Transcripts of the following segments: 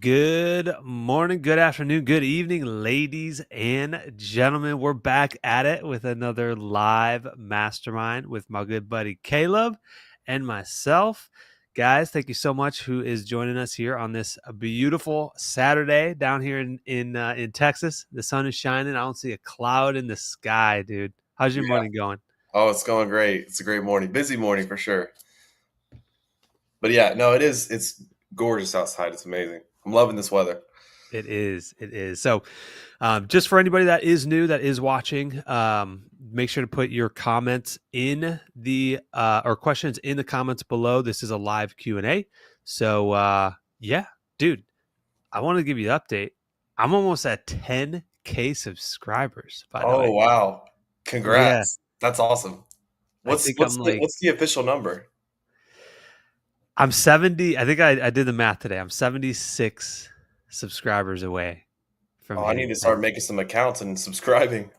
Good morning, good afternoon, good evening, ladies and gentlemen. We're back at it with another live mastermind with my good buddy Caleb and myself. Guys, thank you so much who is joining us here on this beautiful Saturday down here in Texas. The sun is shining. I don't see a cloud in the sky, dude. How's your Yeah. morning going? Oh, it's going great. It's a great morning. Busy morning for sure. But yeah, no, it is. It's gorgeous outside. It's amazing. I'm loving this weather. It is. It is. So, just for anybody that is new, that is watching, make sure to put your comments in the or questions in the comments below. This is a live Q&A. So, yeah, dude, I want to give you an update. I'm almost at 10K subscribers, by the Oh, way. wow. Yeah, Congrats. That's awesome. I What's think what's I'm the like what's the official number? I'm 70. I think I did the math today. I'm 76 subscribers away from Oh, I need hitting to start 10. making some accounts and subscribing.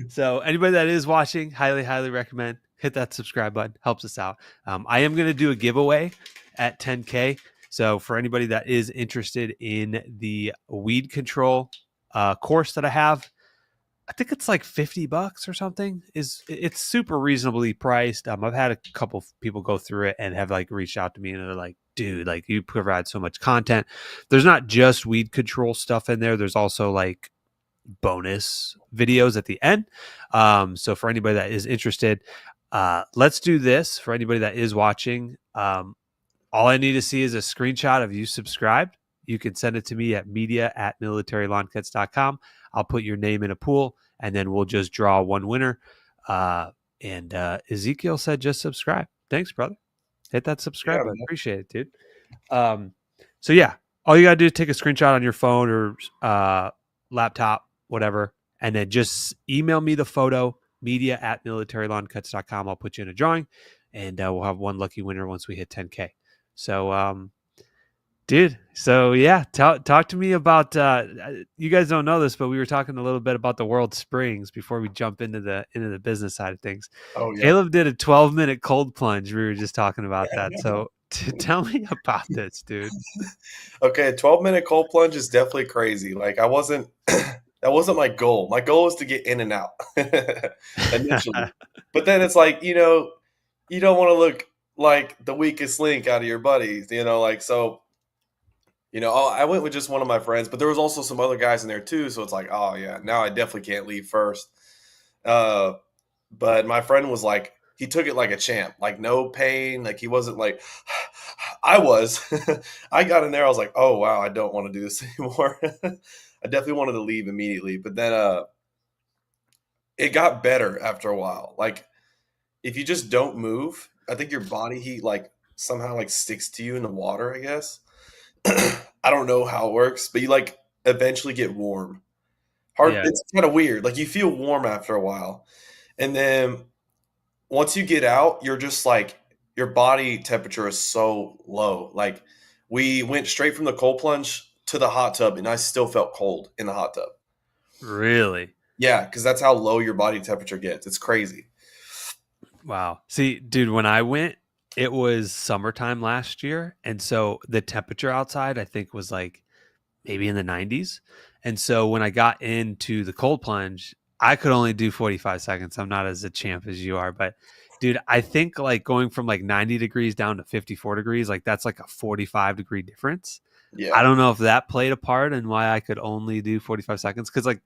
So anybody that is watching, highly recommend hit that subscribe button. Helps us out. I am going to do a giveaway at 10K. So for anybody that is interested in the weed control course that I have, I think it's like $50 or something. It's super reasonably priced. I've had a couple people go through it and have like reached out to me and they're like, dude, like you provide so much content. There's not just weed control stuff in there. There's also like bonus videos at the end. So for anybody that is interested, let's do this. For anybody that is watching, all I need to see is a screenshot of you subscribed. You can send it to me at media@militarylawncuts.com. I'll put your name in a pool and then we'll just draw one winner. And Ezekiel said, just subscribe. Thanks, brother. Hit that subscribe Yeah, button. man. Appreciate it, dude. So yeah, all you gotta do is take a screenshot on your phone or laptop, whatever, and then just email me the photo, media@militarylawncuts.com. I'll put you in a drawing, and we'll have one lucky winner once we hit 10K. So, dude, so yeah, talk to me about. You guys don't know this, but we were talking a little bit about the World Springs before we jump into the business side of things. Oh, yeah. Caleb did a 12-minute cold plunge. We were just talking about that. So, tell me about this, dude. Okay, a 12-minute cold plunge is definitely crazy. Like I wasn't that wasn't my goal. My goal was to get in and out initially. But then it's like, you don't want to look like the weakest link out of your buddies, like so, I went with just one of my friends, but there was also some other guys in there too, so it's like, oh yeah, now I definitely can't leave first. Uh but my friend was like, he took it like a champ, like no pain, like he wasn't like I was. I got in there, I was like, oh wow, I don't want to do this anymore. I definitely wanted to leave immediately, but then it got better after a while. Like if you just don't move, I think your body heat like somehow like sticks to you in the water, I guess. I don't know how it works, but you like eventually get warm. Hard Yeah. It's kind of weird. Like you feel warm after a while. And then once you get out, you're just like your body temperature is so low. Like we went straight from the cold plunge to the hot tub and I still felt cold in the hot tub. Really? Yeah, because that's how low your body temperature gets. It's crazy. Wow. See, dude, when I went, it was summertime last year. And so the temperature outside, I think, was like maybe in the 90s. And so when I got into the cold plunge, I could only do 45 seconds. I'm not as a champ as you are, but dude, I think like going from like 90 degrees down to 54 degrees, like that's like a 45-degree difference. I Yeah. don't know if that played a part in why I could only do 45 seconds. Cause like,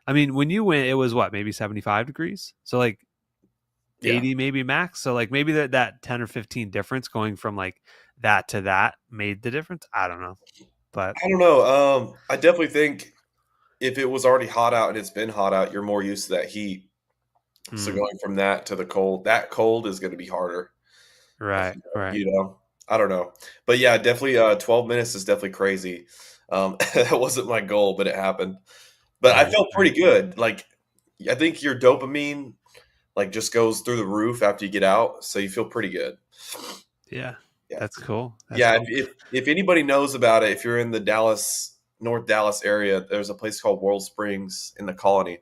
I mean, when you went, it was what, maybe 75 degrees? So like Yeah. 80 maybe max. So like maybe that 10 or 15 difference going from like that to that made the difference. I don't know. But I don't know. I definitely think if it was already hot out and it's been hot out, you're more used to that heat. So mm, going from that to the cold, that cold is going to be harder. right, right. I don't know, but yeah, definitely. 12 minutes is definitely crazy. That wasn't my goal, but it happened. But I Right, felt right. pretty good. Like I think your dopamine like just goes through the roof after you get out, so you feel pretty good. Yeah. Yeah, That's cool. That's yeah. cool. If anybody knows about it, if you're in the North Dallas area, there's a place called World Springs in the Colony.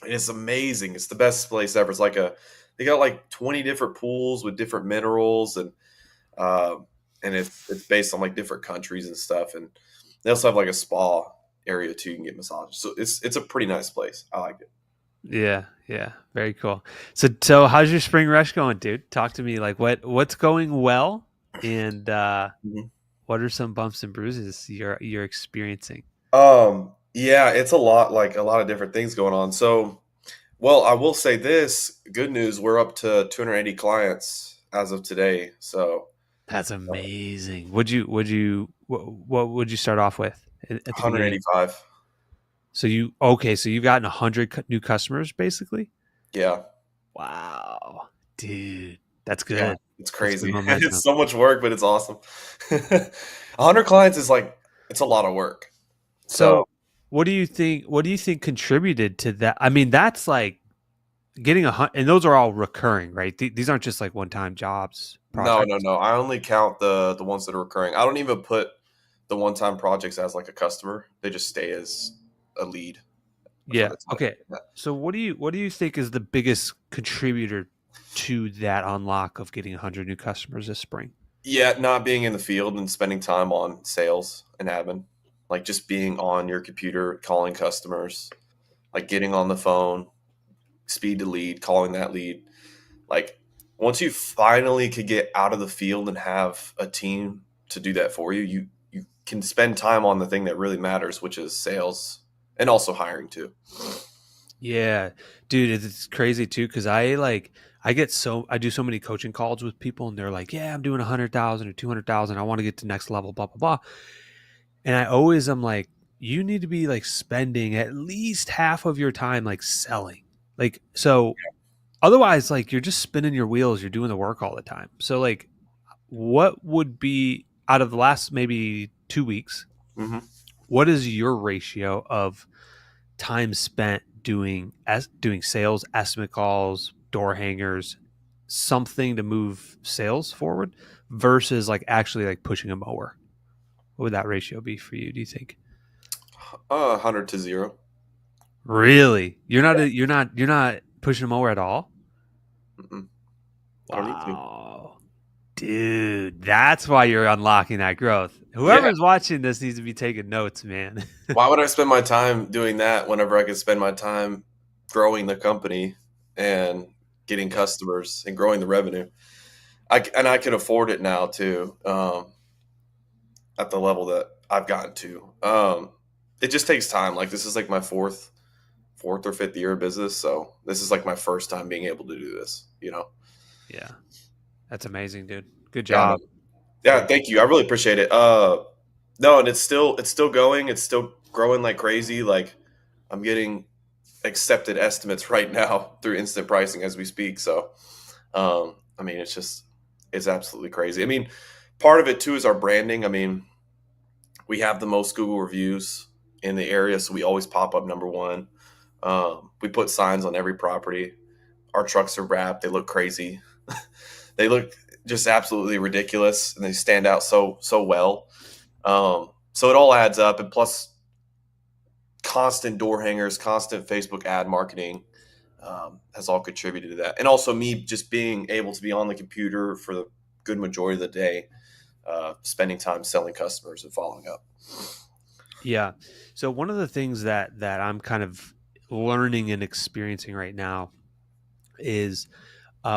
It's amazing. It's the best place ever. They got like 20 different pools with different minerals and and it's based on like different countries and stuff. And they also have like a spa area too. You can get massages. So it's a pretty nice place. I like it. Yeah, yeah, very cool. So how's your spring rush going, dude? Talk to me. Like, what's going well, and Mhm. what are some bumps and bruises you're experiencing? Yeah, it's a lot, like a lot of different things going on. So, well, I will say this, good news, we're up to 280 clients as of today. So, That's uh, amazing. What would you start off with at the beginning? 185. So so you've gotten 100 new customers basically. Yeah. Wow, dude, that's Yeah, good. it's That's good crazy. It's momentum. so much work, but it's awesome. 100 clients is like it's a lot of work. So, So, what do you think? What do you think contributed to that? I mean, that's like getting and those are all recurring, right? These aren't just like one-time jobs no, no, projects. no. I only count the ones that are recurring. I don't even put the one-time projects as like a customer. They just stay as a lead for Yeah. the time. Okay. Yeah. So, what do you think is the biggest contributor to that unlock of getting 100 new customers this spring? Yeah, not being in the field and spending time on sales and admin, like just being on your computer, calling customers, like getting on the phone, speed to lead, calling that lead. Like once you finally could get out of the field and have a team to do that for you, you can spend time on the thing that really matters, which is sales and also hiring too. Yeah, dude, it's crazy too because I do so many coaching calls with people and they're like, yeah, I'm doing 100,000 or 200,000. I want to get to next level, blah blah blah. And I always am like, you need to be like spending at least half of your time like selling. Like, so otherwise, like you're just spinning your wheels, you're doing the work all the time. So, like, what would be out of the last maybe 2 weeks, Hmm. what is your ratio of time spent doing sales, estimate calls, door hangers, something to move sales forward versus like actually like pushing a mower? What would that ratio be for you, do you think? 100 to 0. Really? You're not pushing them over at all? Mm-mm. I don't need to. Wow. Dude, that's why you're unlocking that growth. Yeah. Whoever's watching this needs to be taking notes, man. Why would I spend my time doing that whenever I could spend my time growing the company and getting Yeah. customers and growing the revenue? And I can afford it now too, at the level that I've gotten to. It just takes time. Like this is like my fourth or fifth year of business, so this is like my first time being able to do this. You know? Yeah. That's amazing, dude. Good Yeah, man. job. Yeah. Very Thank cool. you. I really appreciate it. No, and it's still going. It's still growing like crazy. Like I'm getting accepted estimates right now through instant pricing as we speak. So, I mean, it's absolutely crazy. I mean, part of it too is our branding. I mean, we have the most Google reviews in the area, so we always pop up number one. We put signs on every property. Our trucks are wrapped. They look crazy. They look just absolutely ridiculous, and they stand out so well. So it all adds up, and plus constant door hangers, constant Facebook ad marketing has all contributed to that. And also me just being able to be on the computer for the good majority of the day, spending time selling customers and following up. Yeah. So one of the things that I'm kind of learning and experiencing right now is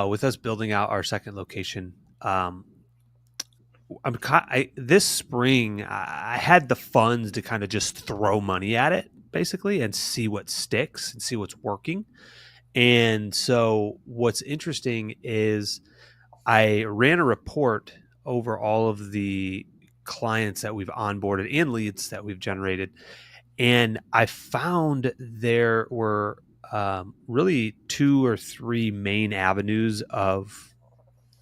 with us building out our second location. This spring I had the funds to kind of just throw money at it basically and see what sticks and see what's working. And so what's interesting is I ran a report over all of the clients that we've onboarded and leads that we've generated. And I found there were really two or three main avenues of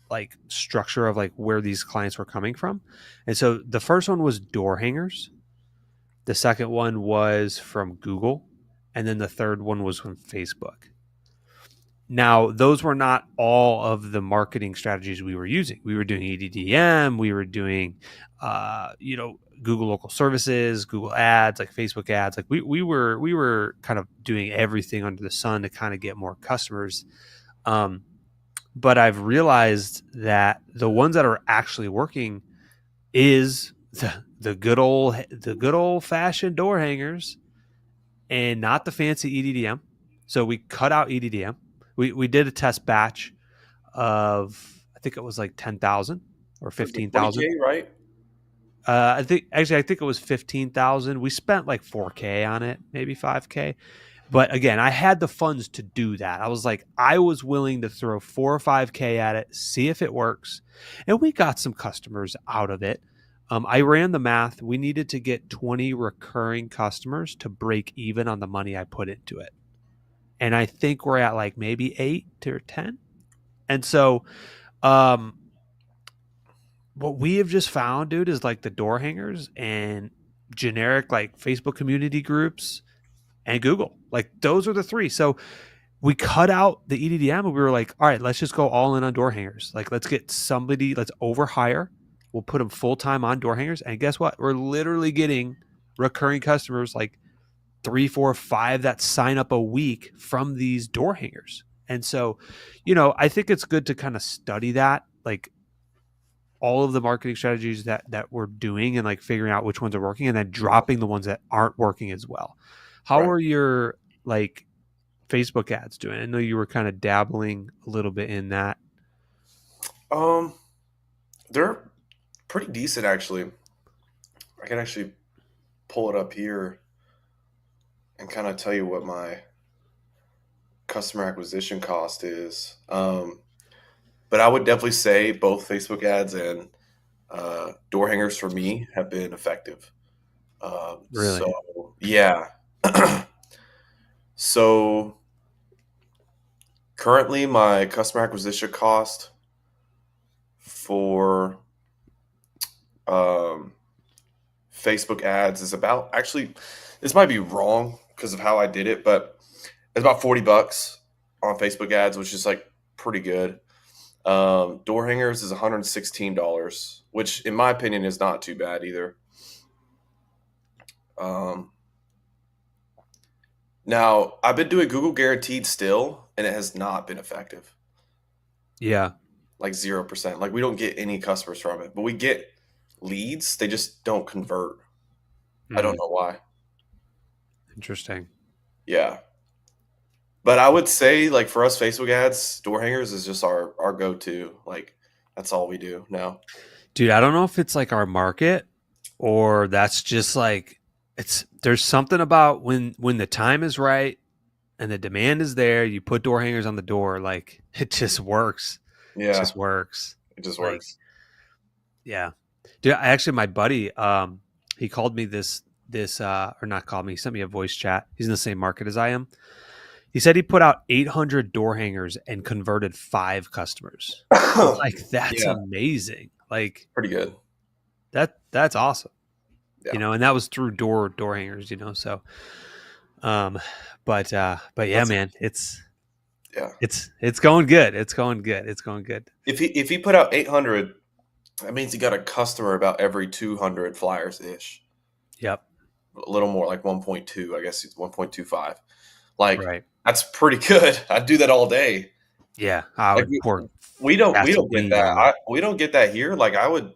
like structure of like where these clients were coming from. And so the first one was door hangers. The second one was from Google. And then the third one was from Facebook. Now, those were not all of the marketing strategies we were using. We were doing EDDM, we were doing, Google local services, Google ads, like Facebook ads. Like we were kind of doing everything under the sun to kind of get more customers. But I've realized that the ones that are actually working is the good old fashioned door hangers and not the fancy EDDM. So we cut out EDDM. We did a test batch of, I think it was like 10,000 or Was it 15,000. 20K, right? I think it was 15,000. We spent like 4K on it, maybe 5K. But again, I had the funds to do that. I was like, I was willing to throw 4 or 5K at it, see if it works. And we got some customers out of it. I ran the math. We needed to get 20 recurring customers to break even on the money I put into it. And I think we're at like maybe 8 to 10. And so, what we have just found, dude, is like the door hangers and generic like Facebook community groups and Google. Like those are the three. So we cut out the EDDM and we were like, all right, let's just go all in on door hangers. Like let's get somebody, let's overhire. We'll put them full time on door hangers. And guess what? We're literally getting recurring customers like 3, 4, 5 that sign up a week from these door hangers. And so, I think it's good to kind of study that, like all of the marketing strategies that we're doing and like figuring out which ones are working and then dropping the ones that aren't working as well. How Right. are your like Facebook ads doing? I know you were kind of dabbling a little bit in that. They're pretty decent actually. I can actually pull it up here and kind of tell you what my customer acquisition cost is. But I would definitely say both Facebook ads and door hangers for me have been effective. Really? So yeah. So currently my customer acquisition cost for Facebook ads is about, actually, this might be wrong because of how I did it, but it's about $40 on Facebook ads, which is like pretty good. Door hangers is $116, which in my opinion is not too bad either. Now I've been doing Google Guaranteed still, and it has not been effective. Yeah. Like 0%. Like we don't get any customers from it, but we get leads. They just don't convert. I don't know why. Interesting. Yeah. But I would say, like, for us Facebook ads, door hangers is just our go-to. Like, that's all we do now. Dude, I don't know if it's like our market or that's just like there's something about when the time is right and the demand is there, you put door hangers on the door, like it just works. Yeah. It just works. It just Like, works. yeah. Dude, my buddy, he called me or not called me, he sent me a voice chat. He's in the same market as I am. He said he put out 800 door hangers and converted 5 customers. Like that's Yeah. amazing. Like Pretty good. that's awesome. Yeah. And that was through door hangers, so but yeah, man, it's going good. It's going good. It's going good. If he put out 800, that means he got a customer about every 200 flyers ish. Yep. A little more, like 1.2, I guess it's 1.25. Like, Right. that's pretty good. I'd do that all day. Yeah, I would pour. We don't get gasoline that. on it. We don't get that here. Like, I would,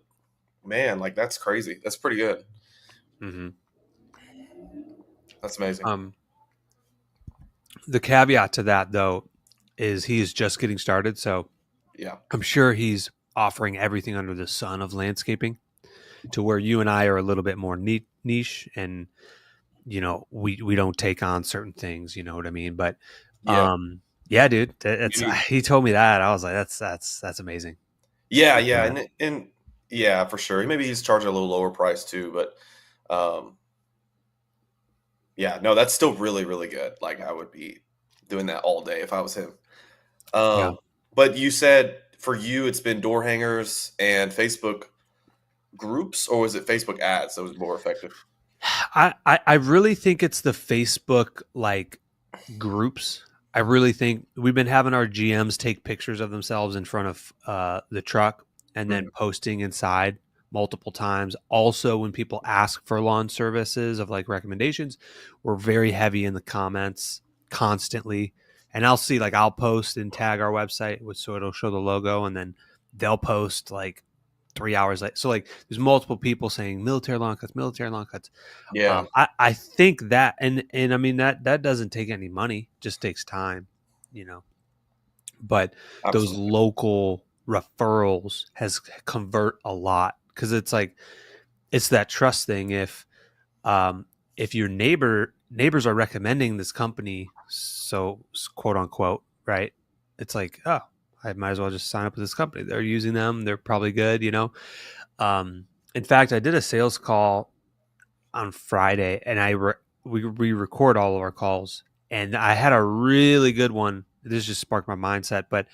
man, like that's crazy. That's pretty good. Mm-hmm. That's amazing. The caveat to that though is he's just getting started, so Yeah. I'm sure he's offering everything under the sun of landscaping, to where you and I are a little bit more niche, and we don't take on certain things. You know what I mean? But yeah, dude, he told me that. I was like, that's amazing. Yeah, and yeah, for sure. Maybe he's charging a little lower price too, but yeah, no, that's still really, really good. Like I would be doing that all day if I was him. But you said for you, it's been door hangers and Facebook groups, or was it Facebook ads that was more effective? I really think it's the Facebook like groups. I really think we've been having our GMs take pictures of themselves in front of the truck and then posting inside multiple times. Also, when people ask for lawn services of like recommendations, we're very heavy in the comments constantly. And I'll see, like, I'll post and tag our website, so it'll show the logo, and then they'll post like 3 hours late. So like there's multiple people saying military lawn cuts, military lawn cuts. Yeah, I think that, and I mean that doesn't take any money, just takes time, you know. But those absolutely. local referrals has convert a lot because it's like it's that trust thing. If your neighbors are recommending this company, so quote unquote, right? It's like, oh, I might as well just sign up with this company. They're using them. They're probably good, you know. Um, in fact, I did a sales call on Friday, and we record all of our calls, and I had a really good one. This just sparked my mindset. But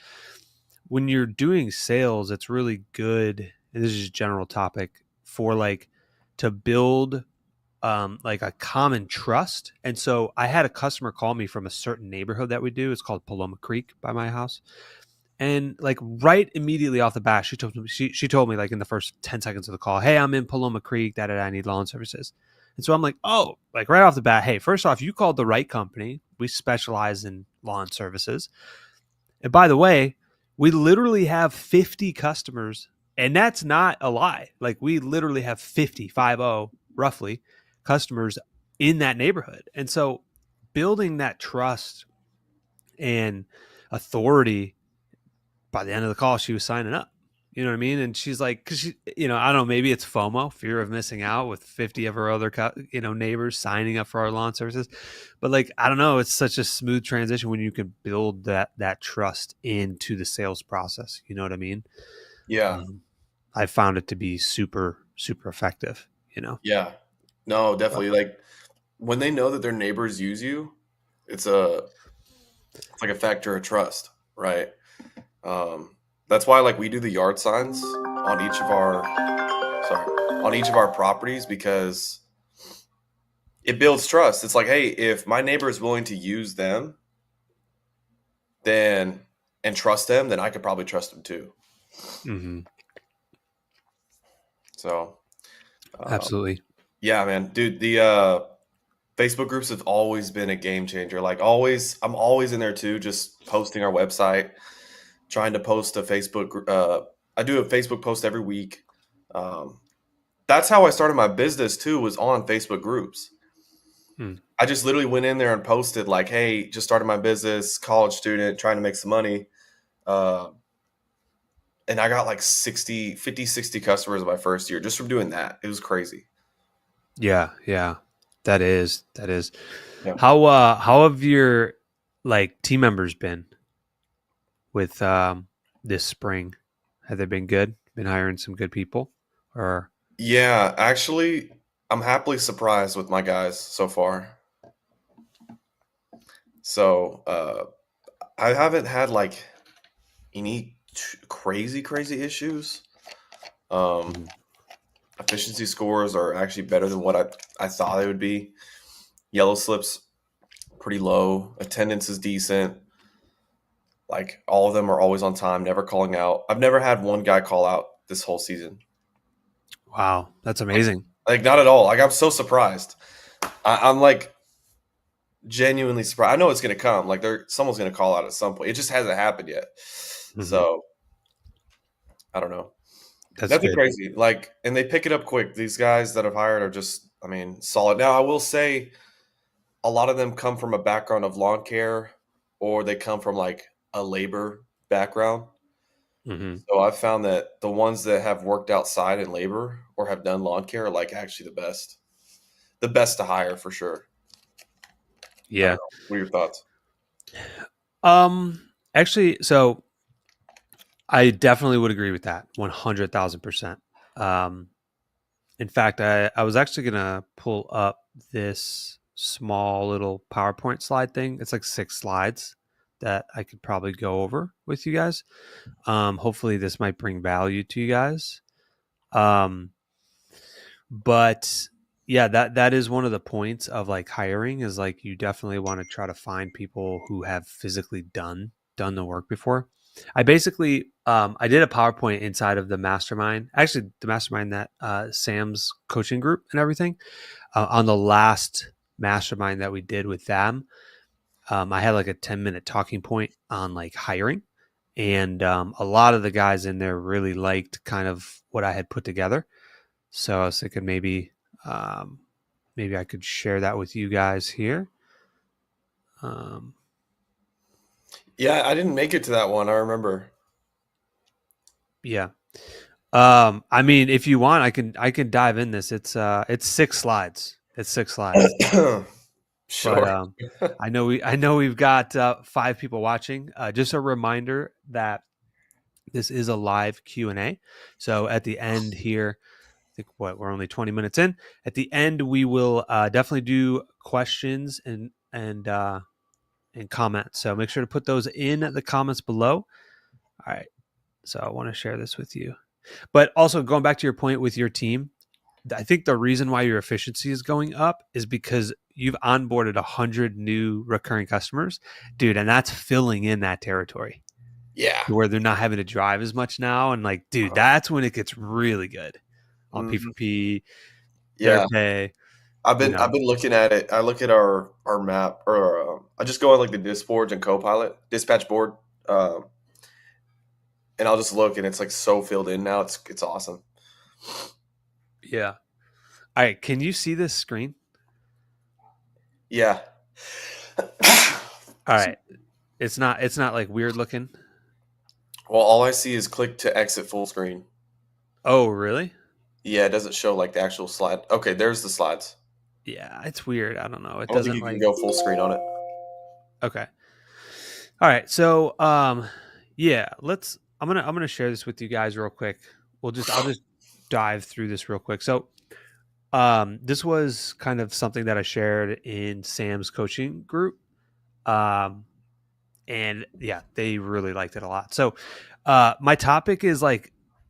when you're doing sales, it's really good. And this is just a general topic for like to build like a common trust. And so I had a customer call me from a certain neighborhood that we do. It's called Paloma Creek by my house. And like right immediately off the bat, she told me like in the first 10 seconds of the call, hey, I'm in Paloma Creek, that I need lawn services. And so I'm like, oh, like right off the bat, hey, first off, you called the right company. We specialize in lawn services. And by the way, we literally have 50 customers, and that's not a lie. Like we literally have 50 roughly customers in that neighborhood. And so building that trust and authority, by the end of the call, she was signing up. You know what I mean? And she's like, because she, I don't know, maybe it's FOMO, fear of missing out, with 50 of her other, neighbors signing up for our lawn services. But like, I don't know, it's such a smooth transition when you can build that trust into the sales process. You know what I mean? Yeah, Um, I found it to be super, super effective. yeah. No, But definitely. Like when they know that their neighbors use you, it's a it's like a factor of trust, right? Um, that's why like we do the yard signs on each of our on each of our properties because it builds trust. It's like, hey, if my neighbor is willing to use them, then and trust them, then I could probably trust them too. mhm, So, absolutely. yeah, man, dude, the Facebook groups have always been a game changer. Like I'm always in there too, just posting our website, trying to post a I do a Facebook post every week. Um, that's how I started my business too, was on Facebook groups. Hmm. I just literally went in there and posted like, "Hey, just started my business, college student, trying to make some money." Uh, and I got like 60 customers in my first year just from doing that. It was crazy. Yeah, yeah. That is. Yeah. How have your like team members been with this spring? Have they been good? Been hiring some good people? Or Yeah, actually, I'm happily surprised with my guys so far. So, I haven't had like any crazy issues. Um, Mhm. efficiency scores are actually better than what I thought they would be. Yellow slips pretty low. Attendance is decent. Like all of them are always on time, never calling out. I've never had one guy call out this whole season. Wow, that's Like, amazing. like not at all. Like I'm so surprised. I'm like genuinely surprised. I know it's gonna come. Like someone's gonna call out at some point. It just hasn't happened yet. Mhm. So I don't know. That's Nothing good. crazy. Like, and they pick it up quick. These guys that I've hired are just, I mean, solid. Now I will say a lot of them come from a background of lawn care or they come from like a labor background. Mhm. So I've found that the ones that have worked outside in labor or have done lawn care are like actually the best to hire for sure. I don't Yeah. know. What are your thoughts? Actually, so I definitely would agree with that 100,000%. Um, in fact, I was actually gonna pull up this small little PowerPoint slide thing. It's like 6 slides that I could probably go over with you guys. Hopefully, this might bring value to you guys. Um, but yeah, that is one of the points of like hiring is like you definitely want to try to find people who have physically done the work before. I basically I did a PowerPoint inside of the mastermind, actually the mastermind that Sam's coaching group and everything. On the last mastermind that we did with them, I had like a 10-minute talking point on like hiring, And a lot of the guys in there really liked kind of what I had put together. So I was thinking maybe I could share that with you guys here. Yeah, I didn't make it to that one. I remember. Yeah. I mean, if you want, I can dive in this. It's 6 slides. It's 6 slides. But Sure. I know we've got 5 people watching. Just a reminder that this is a live Q&A. So at the end here, I think we're only 20 minutes in. At the end, we will definitely do questions and comments. So make sure to put those in the comments below. All right. So I want to share this with you. But also going back to your point with your team, I think the reason why your efficiency is going up is because you've onboarded 100 new recurring customers, dude, and that's filling in that territory. Yeah. Where they're not having to drive as much now. And like, dude, that's when it gets really good on P4P, Yeah. pay. I've been looking at it. I look at our map, or I just go on like the dispatch and Copilot dispatch board, and I'll just look, and it's like so filled in now. It's awesome. Yeah. All right. Can you see this screen? Yeah. All right. It's not like weird looking. Well, all I see is click to exit full screen. Oh, really? Yeah, it doesn't show like the actual slide. Okay, there's the slides. Yeah, it's weird. I don't know. It I don't doesn't think you like can go full screen on it. Okay. All right. So yeah, I'm gonna share this with you guys real quick. I'll just dive through this real quick. So this was kind of something that I shared in Sam's coaching group. And yeah, they really liked it a lot. So my topic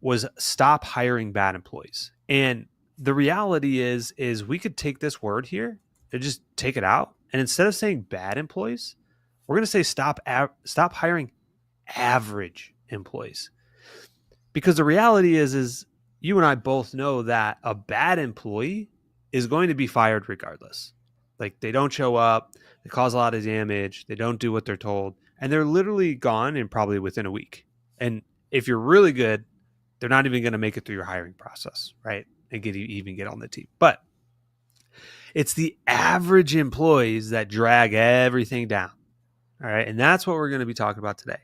was stop hiring bad employees. And the reality is we could take this word here and just take it out. And instead of saying bad employees, we're going to say stop hiring average employees. Because the reality is you and I both know that a bad employee is going to be fired regardless. Like they don't show up, they cause a lot of damage, they don't do what they're told, and they're literally gone and probably within a week. And if you're really good, they're not even going to make it through your hiring process, right? And even get on the team. But it's the average employees that drag everything down. All right. And that's what we're going to be talking about today.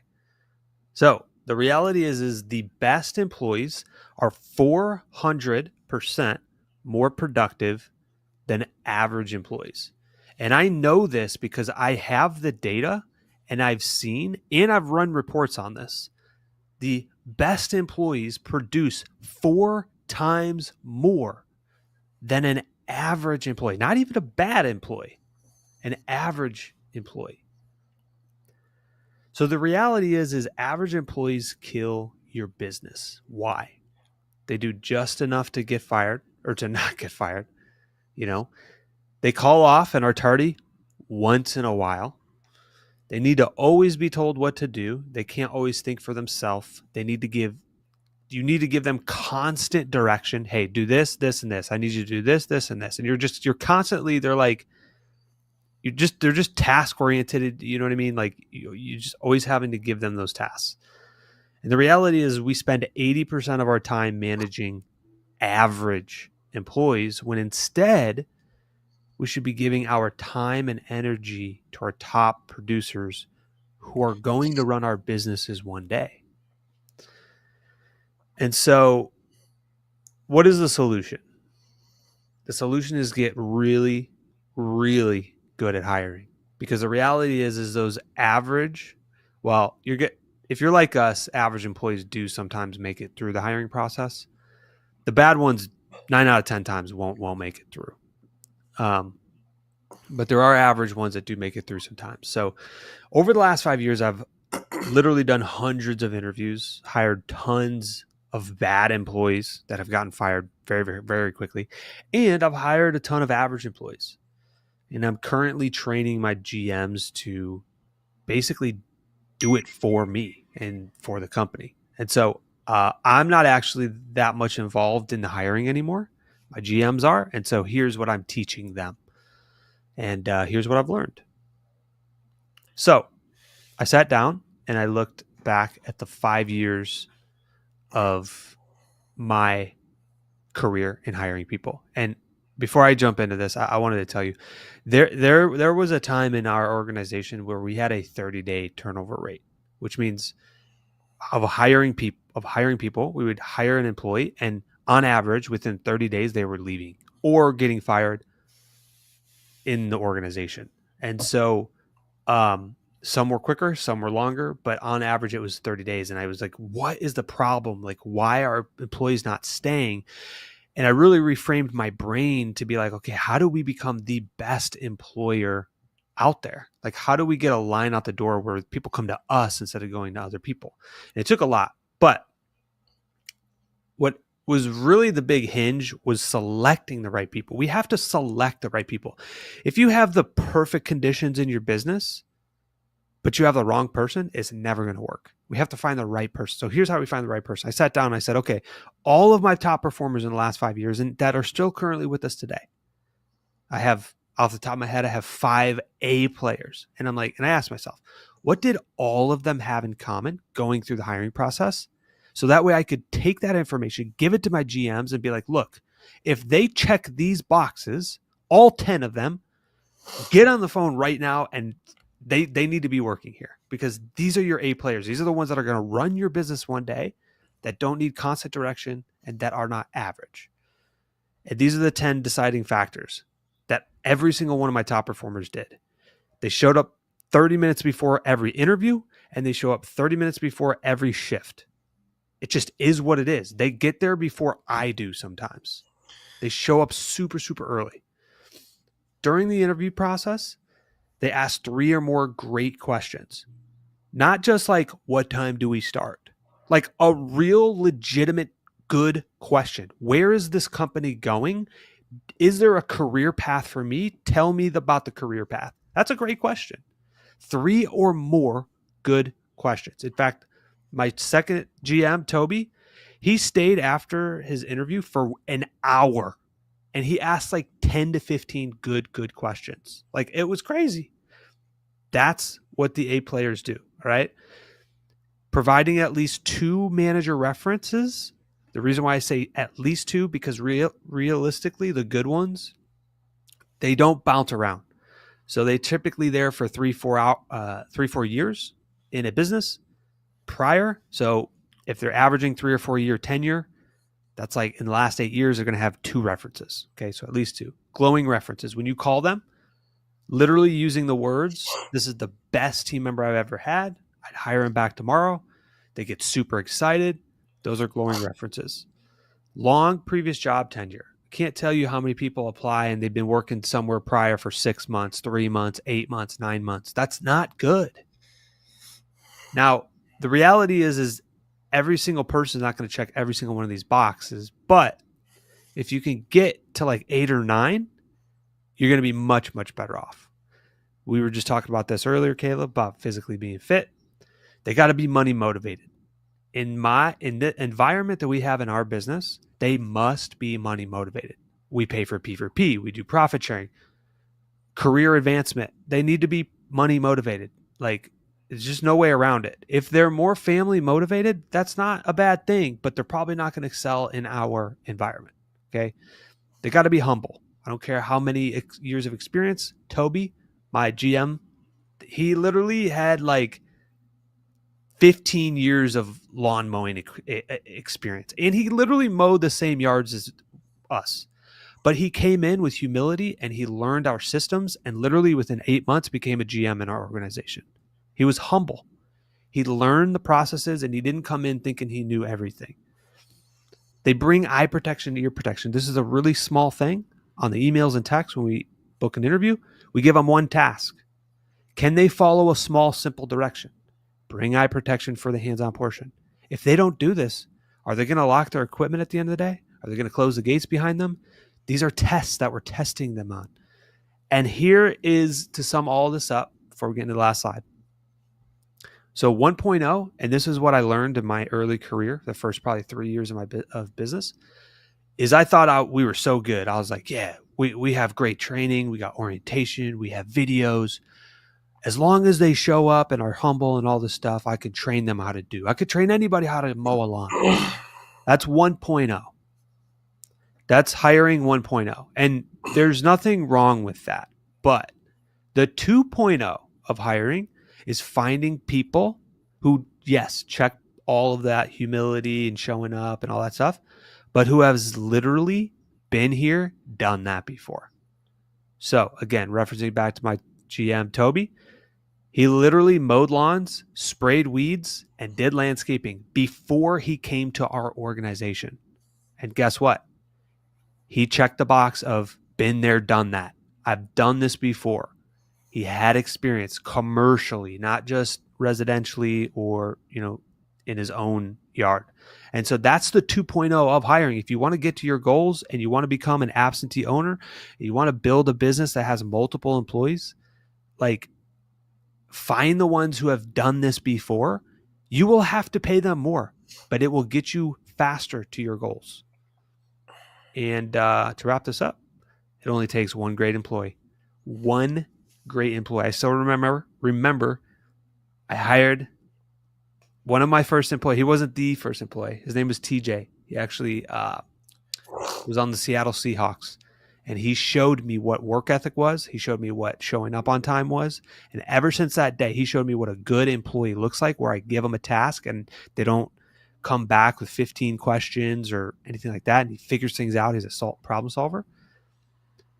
So the reality is the best employees are 400% more productive than average employees. And I know this because I have the data and I've seen and I've run reports on this. The best employees produce 4 times more than an average employee, not even a bad employee, an average employee. So the reality is average employees kill your business. Why? They do just enough to get fired or to not get fired. You know, they call off and are tardy once in a while. They need to always be told what to do. They can't always think for themselves. You need to give them constant direction. Hey, do this, this, and this. I need you to do this, this, and this. And you're constantly, they're just task oriented. You know what I mean? Like you just always having to give them those tasks. And the reality is we spend 80% of our time managing average employees when instead we should be giving our time and energy to our top producers who are going to run our businesses one day. And so what is the solution? The solution is get really, really good at hiring, because the reality is those average, if you're like us, average employees do sometimes make it through the hiring process. The bad ones, 9 out of 10 times won't make it through. But there are average ones that do make it through sometimes. So over the last 5 years, I've literally done hundreds of interviews, hired tons of bad employees that have gotten fired very, very, very quickly. And I've hired a ton of average employees. And I'm currently training my GMs to basically do it for me and for the company. And so I'm not actually that much involved in the hiring anymore. My GMs are. And so here's what I'm teaching them. And here's what I've learned. So I sat down and I looked back at the 5 years of my career in hiring people. And before I jump into this, I wanted to tell you, there was a time in our organization where we had a 30-day turnover rate, which means of hiring people, we would hire an employee, and on average, within 30 days, they were leaving or getting fired in the organization. And so, some were quicker, some were longer, but on average, it was 30 days. And I was like, what is the problem? Like, why are employees not staying? And I really reframed my brain to be like, okay, how do we become the best employer out there? Like, how do we get a line out the door where people come to us instead of going to other people? And it took a lot, but what was really the big hinge was selecting the right people. We have to select the right people. If you have the perfect conditions in your business, but you have the wrong person, it's never going to work. We have to find the right person. So here's how we find the right person. I sat down and I said, okay, all of my top performers in the last 5 years and that are still currently with us today, I have, off the top of my head, I have 5 A players. And I'm like, and I asked myself, what did all of them have in common going through the hiring process? So that way I could take that information, give it to my GMs and be like, look, if they check these boxes, all 10 of them, get on the phone right now and they need to be working here, because these are your A players. These are the ones that are going to run your business one day, that don't need constant direction and that are not average. And these are the 10 deciding factors that every single one of my top performers did. They showed up 30 minutes before every interview and they show up 30 minutes before every shift. It just is what it is. They get there before I do sometimes. They show up super, super early. During the interview process, they ask 3 or more great questions. Not just like, what time do we start? Like a real legitimate good question. Where is this company going? Is there a career path for me? Tell me about the career path. That's a great question. 3 or more good questions. In fact, my second GM, Toby, he stayed after his interview for an hour and he asked like 10 to 15 good questions. Like, it was crazy. That's what the A players do. All right. Providing at least 2 manager references. The reason why I say at least 2, because realistically, the good ones, they don't bounce around. So they typically there for 3-4 years in a business prior. So if they're averaging 3 or 4 year tenure, that's like in the last 8 years, they're going to have 2 references. Okay. So at least 2 glowing references. When you call them, literally using the words, this is the best team member I've ever had, I'd hire him back tomorrow. They get super excited. Those are glowing references. Long previous job tenure. Can't tell you how many people apply and they've been working somewhere prior for 6 months, 3 months, 8 months, 9 months. That's not good. Now, the reality is every single person is not going to check every single one of these boxes, but if you can get to like 8 or 9, you're going to be much, much better off. We were just talking about this earlier, Caleb, about physically being fit. They got to be money motivated. In the environment that we have in our business, they must be money motivated. We pay for P4P. We do profit sharing, career advancement. They need to be money motivated. Like, there's just no way around it. If they're more family motivated, that's not a bad thing, but they're probably not going to excel in our environment. Okay. They got to be humble. I don't care how many years of experience. Toby, my GM, he literally had like 15 years of lawn mowing experience. And he literally mowed the same yards as us. But he came in with humility and he learned our systems and literally within 8 months became a GM in our organization. He was humble. He learned the processes and he didn't come in thinking he knew everything. They bring eye protection to ear protection. This is a really small thing on the emails and texts. When we book an interview, we give them one task. Can they follow a small, simple direction? Bring eye protection for the hands-on portion. If they don't do this, are they going to lock their equipment at the end of the day? Are they going to close the gates behind them? These are tests that we're testing them on. And here is, to sum all this up before we get into the last slide. So 1.0, and this is what I learned in my early career, the first probably 3 years of business, is I thought we were so good. I was like, yeah, we have great training. We got orientation. We have videos. as long as they show up and are humble and all this stuff, I could train them how to do. I could train anybody how to mow a lawn. That's 1.0. That's hiring 1.0. And there's nothing wrong with that. But the 2.0 of hiring is finding people who, yes, check all of that humility and showing up and all that stuff, but who has literally been here, done that before. So again, referencing back to my GM, Toby, he literally mowed lawns, sprayed weeds, and did landscaping before he came to our organization. And guess what? He checked the box of been there, done that. I've done this before. He had experience commercially, not just residentially or, in his own yard. And so that's the 2.0 of hiring. If you want to get to your goals and you want to become an absentee owner, you want to build a business that has multiple employees, like find the ones who have done this before. You will have to pay them more, but it will get you faster to your goals. And to wrap this up, it only takes one great employee. One great employee. I still remember I hired one of my first employees. He wasn't the first employee. His name was TJ. He actually was on the Seattle Seahawks. And he showed me what work ethic was. He showed me what showing up on time was. And ever since that day, he showed me what a good employee looks like, where I give them a task and they don't come back with 15 questions or anything like that. And he figures things out. He's a problem solver.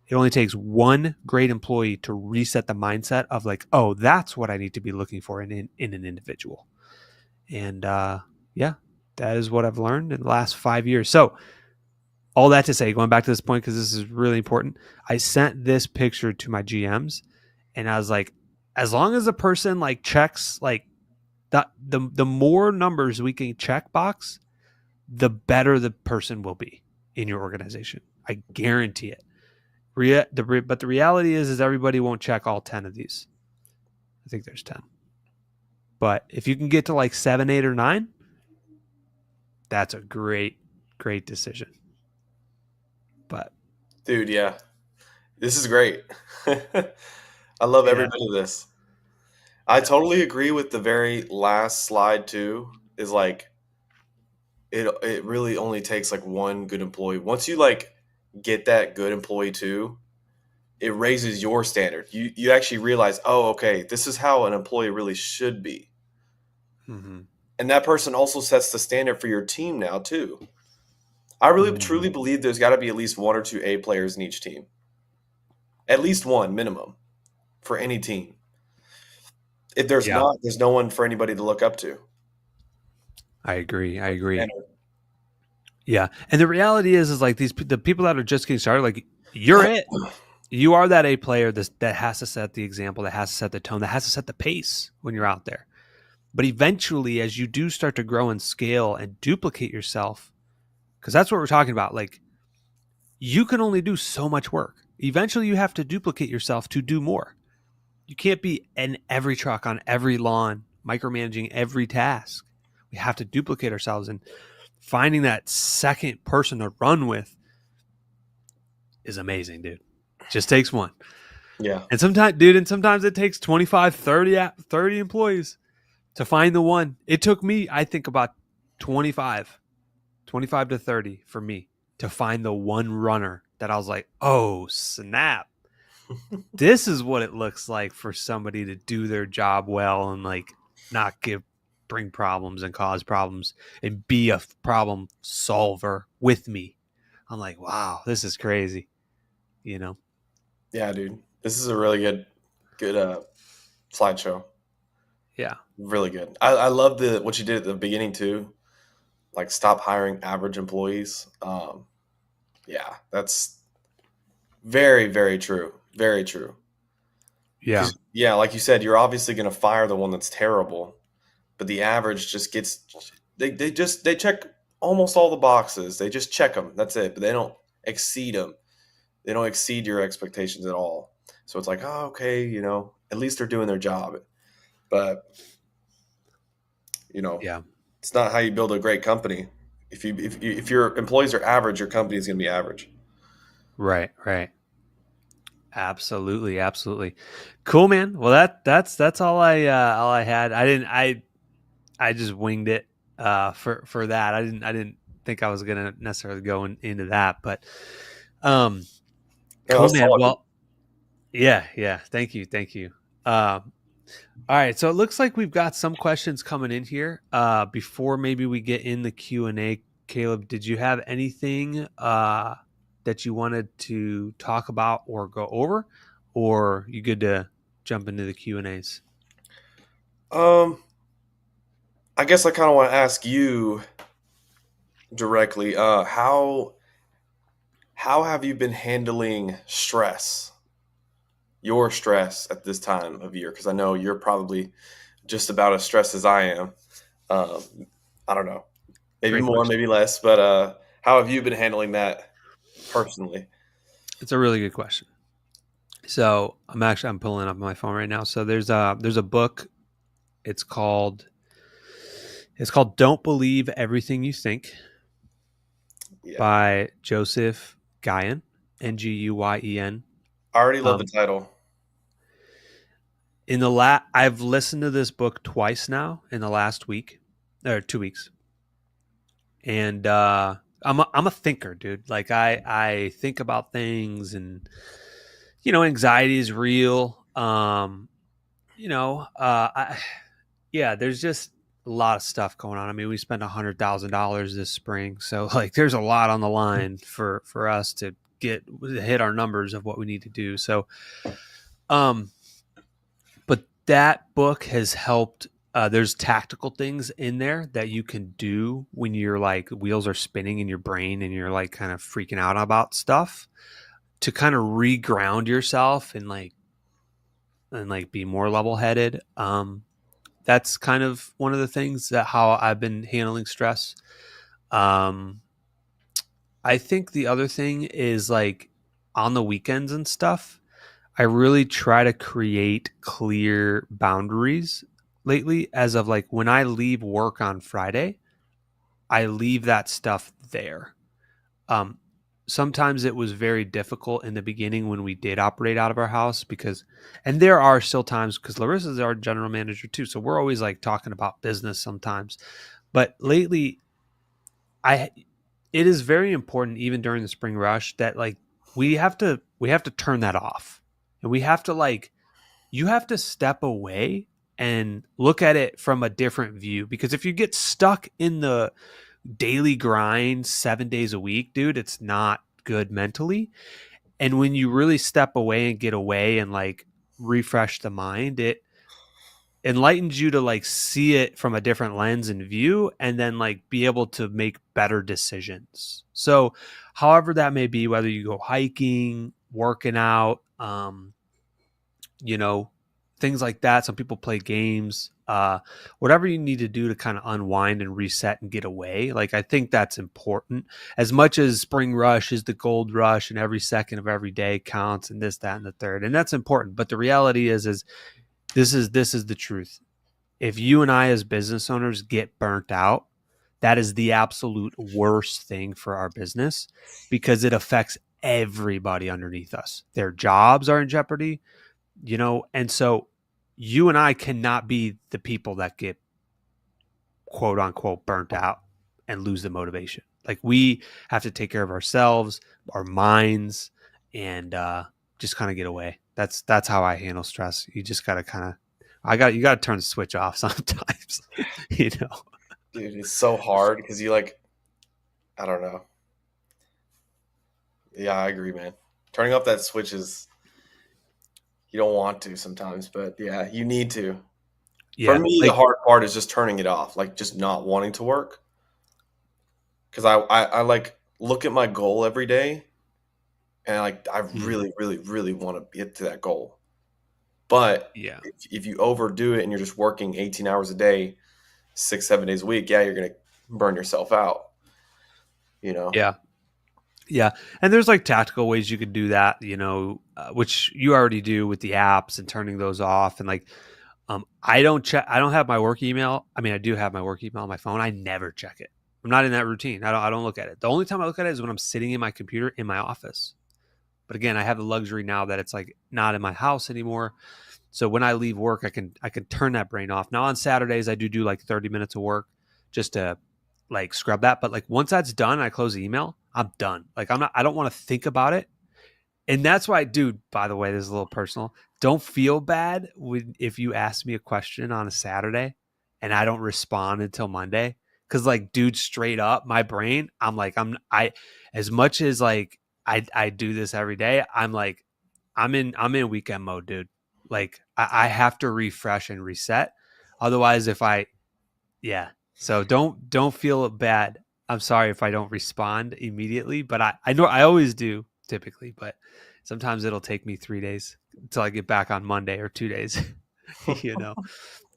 It only takes one great employee to reset the mindset of like, oh, that's what I need to be looking for in an individual. And that is what I've learned in the last 5 years. So all that to say, going back to this point, because this is really important, I sent this picture to my GMs and I was like, as long as the person like checks like the more numbers we can check box, the better the person will be in your organization. I guarantee it. But the reality is everybody won't check all 10 of these. I think there's 10. But if you can get to like 7, 8, or 9, that's a great, great decision. But dude, yeah, this is great. I love every bit of this. I totally agree with the very last slide too. Is like it really only takes like one good employee. Once you like get that good employee too, it raises your standard. You actually realize, oh, okay, this is how an employee really should be. Mm-hmm. And that person also sets the standard for your team now too. I really truly believe there's got to be at least 1 or 2 A players in each team. At least one minimum for any team. If there's not, there's no one for anybody to look up to. I agree. Yeah. And the reality is like the people that are just getting started, like you're it. You are that A player that has to set the example, that has to set the tone, that has to set the pace when you're out there. But eventually, as you do start to grow and scale and duplicate yourself, because that's what we're talking about, like you can only do so much work. Eventually, you have to duplicate yourself to do more. You can't be in every truck, on every lawn, micromanaging every task. We have to duplicate ourselves, and finding that second person to run with is amazing, dude. It just takes one. Yeah. And sometimes it takes 25, 30 employees to find the one. It took me, I think, about 25 to 30 for me to find the one runner that I was like, oh, snap. This is what it looks like for somebody to do their job well and like not bring problems and cause problems and be a problem solver with me. I'm like, wow, this is crazy. Yeah, dude. This is a really good slideshow. Yeah. Really good. I love what you did at the beginning too. Like stop hiring average employees. Yeah, that's very, very true. Very true. Yeah. Yeah, like you said, you're obviously going to fire the one that's terrible, but the average just gets they check almost all the boxes. They just check them. That's it. But they don't exceed them. They don't exceed your expectations at all. So it's like, oh, okay, at least they're doing their job. But yeah, it's not how you build a great company. If your employees are average, your company is going to be average. Right. Absolutely, absolutely. Cool, man. Well, that's all I had. I just winged it for that. I didn't think I was gonna necessarily go into that, but um, No, cool, that's man. solid. Well, yeah, yeah. Thank you. All right, so it looks like we've got some questions coming in here. Before maybe we get in the Q&A, Caleb, did you have anything that you wanted to talk about or go over, or you good to jump into the Q&As? Um, I guess I kind of want to ask you directly. How have you been handling stress? Your stress at this time of year, because I know you're probably just about as stressed as I am. Um, I don't know, maybe Great more, question. maybe less, but how have you been handling that personally? It's a really good question. So I'm pulling up my phone right now. So there's a book. It's called Don't Believe Everything You Think Yeah, by Joseph Guyen, Nguyen. I already love the Um, title. I've listened to this book twice now in the last week or 2 weeks, and I'm a thinker, dude. Like I think about things, and anxiety is real. Yeah, there's just a lot of stuff going on. I mean, we spent $100,000 this spring, so like there's a lot on the line for us to hit our numbers of what we need to do. So, um, but that book has helped. There's tactical things in there that you can do when you're like wheels are spinning in your brain and you're like kind of freaking out about stuff to kind of reground yourself and be more level headed. That's kind of one of the things that how I've been handling stress. Um, I think the other thing is like on the weekends and stuff. I really try to create clear boundaries lately as of like when I leave work on Friday, I leave that stuff there. Um, Sometimes it was very difficult in the beginning when we did operate out of our house and there are still times because Larissa's our general manager too. So we're always like talking about business sometimes. But lately, I it is very important even during the spring rush that like we have to turn that off. And we have to like you have to step away and look at it from a different view because if you get stuck in the daily grind 7 days a week, dude, it's not good mentally. And when you really step away and get away and like refresh the mind, it enlightens you to like see it from a different lens and view and then like be able to make better decisions. So however that may be, whether you go hiking, working out, you know, things like that. Some people play games, whatever you need to do to kind of unwind and reset and get away. Like, I think that's important as much as spring rush is the gold rush and every second of every day counts and this, that, and the third. And that's important. But the reality is this is the truth. If you and I as business owners get burnt out, that is the absolute worst thing for our business because it affects everybody underneath us. Their jobs are in jeopardy, and so you and I cannot be the people that get quote unquote burnt out and lose the motivation. Like we have to take care of ourselves, our minds, and just kind of get away. That's how I handle stress. You just gotta kind of you gotta turn the switch off sometimes. you know. Dude, it's so hard because you like, I don't know. Yeah, I agree, man. Turning off that switch is, you don't want to sometimes, but yeah, you need to. For Yeah. me, the Like hard part is just turning it off, like just not wanting to work. Because I like look at my goal every day, and like I mm, really, really, really want to get to that goal. But yeah. if you overdo it and you're just working 18 hours a day, 6, 7 days a week, yeah, you're gonna burn yourself out. You know? Yeah. Yeah, and there's like tactical ways you could do that, which you already do with the apps and turning those off. And like, I don't check. I don't have my work email. I mean, I do have my work email on my phone. I never check it. I'm not in that routine. I don't look at it. The only time I look at it is when I'm sitting in my computer in my office. But again, I have the luxury now that it's like not in my house anymore. So when I leave work, I can turn that brain off. Now on Saturdays, I do like 30 minutes of work just to like scrub that. But like once that's done, I close the email, I'm done. Like I don't want to think about it. And that's why, dude, by the way, this is a little personal. Don't feel bad if you ask me a question on a Saturday and I don't respond until Monday. Cause like, dude, straight up, my brain, as much as like I do this every day, I'm like, I'm in weekend mode, dude. Like I have to refresh and reset. Otherwise, yeah. So don't feel bad. I'm sorry if I don't respond immediately, but I know I always do typically, but sometimes it'll take me 3 days until I get back on Monday or 2 days, you know,